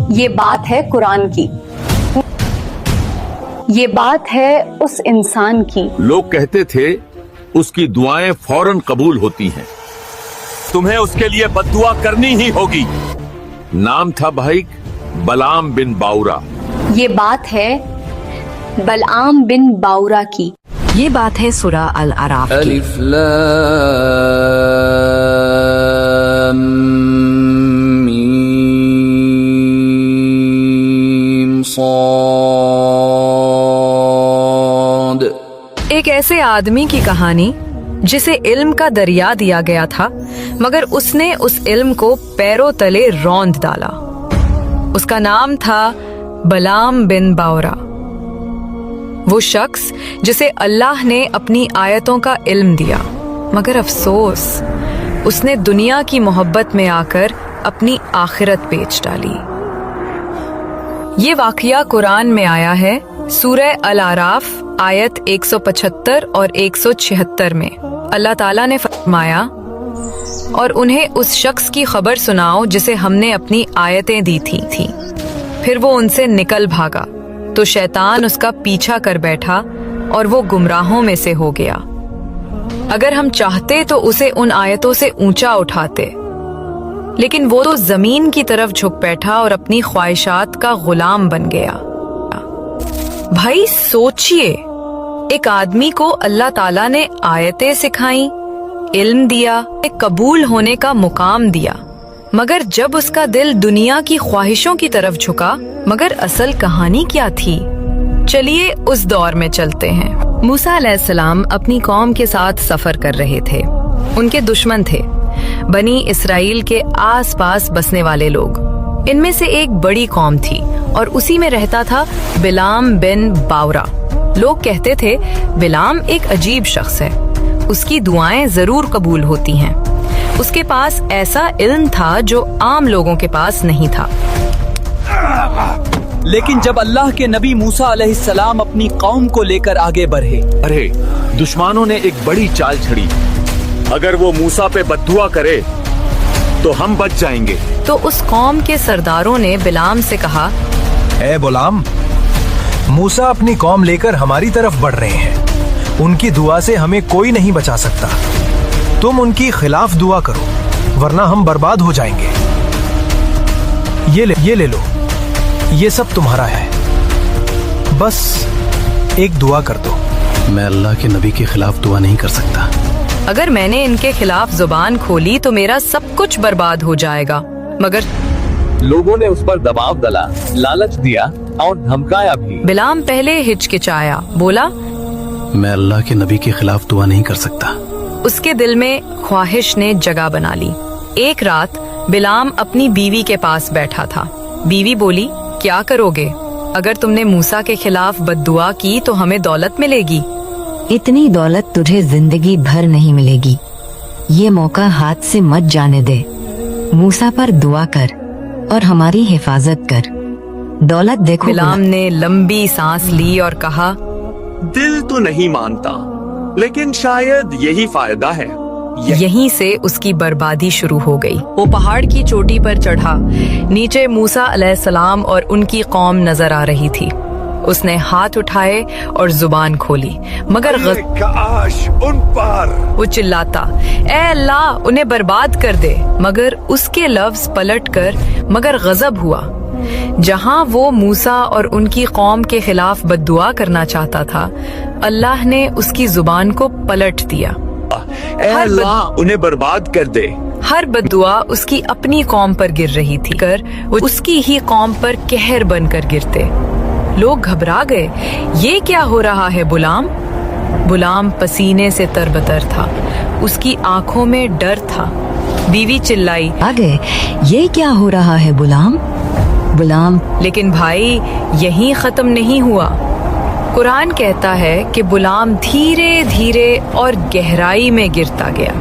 یہ بات ہے قرآن کی، یہ بات ہے اس انسان کی۔ لوگ کہتے تھے اس کی دعائیں فوراً قبول ہوتی ہیں، تمہیں اس کے لیے بد دعا کرنی ہی ہوگی۔ نام تھا بھائی بلعام بن باورا۔ یہ بات ہے بلعام بن باورا کی۔ یہ بات ہے سورہ الاعراف کی۔ الف لام میم صاد۔ ایک ایسے آدمی کی کہانی جسے علم کا دریا دیا گیا تھا، مگر اس نے اس علم کو پیروں تلے روند ڈالا۔ اس کا نام تھا بلعام بن باورا، وہ شخص جسے اللہ نے اپنی آیتوں کا علم دیا، مگر افسوس اس نے دنیا کی محبت میں آ کر اپنی آخرت بیچ ڈالی۔ یہ واقعہ قرآن میں آیا ہے سورہ الاعراف آیت 175 اور 176 میں۔ اللہ تعالیٰ نے فرمایا، اور انہیں اس شخص کی خبر سناؤ جسے ہم نے اپنی آیتیں دی تھیں۔ پھر وہ ان سے نکل بھاگا تو شیطان اس کا پیچھا کر بیٹھا اور وہ گمراہوں میں سے ہو گیا۔ اگر ہم چاہتے تو اسے ان آیتوں سے اونچا اٹھاتے، لیکن وہ تو زمین کی طرف جھک بیٹھا اور اپنی خواہشات کا غلام بن گیا۔ بھائی سوچئے، ایک آدمی کو اللہ تعالیٰ نے آیتیں سکھائیں، علم دیا، قبول ہونے کا مقام دیا، مگر جب اس کا دل دنیا کی خواہشوں کی طرف جھکا، مگر اصل کہانی کیا تھی؟ چلیے اس دور میں چلتے ہیں۔ موسیٰ علیہ السلام اپنی قوم کے ساتھ سفر کر رہے تھے۔ ان کے دشمن تھے بنی اسرائیل کے آس پاس بسنے والے لوگ۔ ان میں سے ایک بڑی قوم تھی اور اسی میں رہتا تھا بلعام بن باورا۔ لوگ کہتے تھے بلعام ایک عجیب شخص ہے، اس کی دعائیں ضرور قبول ہوتی ہیں۔ اس کے پاس ایسا علم تھا جو عام لوگوں کے پاس نہیں تھا۔ لیکن جب اللہ کے نبی موسیٰ علیہ السلام اپنی قوم کو لے کر آگے بڑھے، دشمنوں نے ایک بڑی چال چھڑی، اگر وہ موسیٰ پہ بد دعا کرے تو ہم بچ جائیں گے۔ تو اس قوم کے سرداروں نے بلعام سے کہا، اے بلعام، موسیٰ اپنی قوم لے کر ہماری طرف بڑھ رہے ہیں، ان کی دعا سے ہمیں کوئی نہیں بچا سکتا، تم ان کی خلاف دعا کرو ورنہ ہم برباد ہو جائیں گے۔ یہ لے لو، یہ سب تمہارا ہے، بس ایک دعا کر دو۔ میں اللہ کے نبی کے خلاف دعا نہیں کر سکتا۔ اگر میں نے ان کے خلاف زبان کھولی تو میرا سب کچھ برباد ہو جائے گا۔ مگر لوگوں نے اس پر دباؤ ڈالا، لالچ دیا اور دھمکایا بھی۔ بلعام پہلے ہچکچایا، بولا، میں اللہ کے نبی کے خلاف دعا نہیں کر سکتا۔ اس کے دل میں خواہش نے جگہ بنا لی۔ ایک رات بلعام اپنی بیوی کے پاس بیٹھا تھا۔ بیوی بولی، کیا کرو گے؟ اگر تم نے موسیٰ کے خلاف بد دعا کی تو ہمیں دولت ملے گی۔ اتنی دولت تجھے زندگی بھر نہیں ملے گی، یہ موقع ہاتھ سے مت جانے دے۔ موسیٰ پر دعا کر اور ہماری حفاظت کر، دولت دیکھو۔ بلعام نے لمبی سانس لی اور کہا، دل تو نہیں مانتا، لیکن شاید یہی فائدہ ہے۔ یہیں سے اس کی بربادی شروع ہو گئی۔ وہ پہاڑ کی چوٹی پر چڑھا، نیچے موسیٰ علیہ السلام اور ان کی قوم نظر آ رہی تھی۔ اس نے ہاتھ اٹھائے اور زبان کھولی، مگر کاش ان پر وہ چلاتا، اے اللہ انہیں برباد کر دے، مگر اس کے لفظ پلٹ کر مگر غضب ہوا۔ جہاں وہ موسیٰ اور ان کی قوم کے خلاف بد دعا کرنا چاہتا تھا، اللہ نے اس کی زبان کو پلٹ دیا۔ اے اللہ انہیں برباد کر دے۔ ہر بد دعا اس کی اپنی قوم پر گر رہی تھی، وہ اس کی ہی قوم پر قہر بن کر گرتے۔ لوگ گھبرا گئے، یہ کیا ہو رہا ہے بلعام؟ بلعام پسینے سے تربتر تھا، اس کی آنکھوں میں ڈر تھا۔ بیوی چلائی، آگے یہ کیا ہو رہا ہے بلعام؟ لیکن بھائی یہیں ختم نہیں ہوا۔ قرآن کہتا ہے کہ بلعام دھیرے دھیرے اور گہرائی میں گرتا گیا۔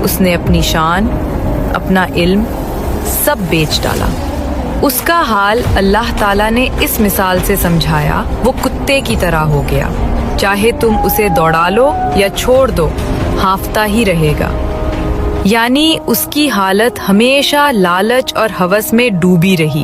اس نے اپنی شان، اپنا علم سب بیچ ڈالا۔ اس کا حال اللہ تعالیٰ نے اس مثال سے سمجھایا، وہ کتے کی طرح ہو گیا، چاہے تم اسے دوڑا لو یا چھوڑ دو، ہانفتا ہی رہے گا۔ یعنی اس کی حالت ہمیشہ لالچ اور ہوس میں ڈوبی رہی۔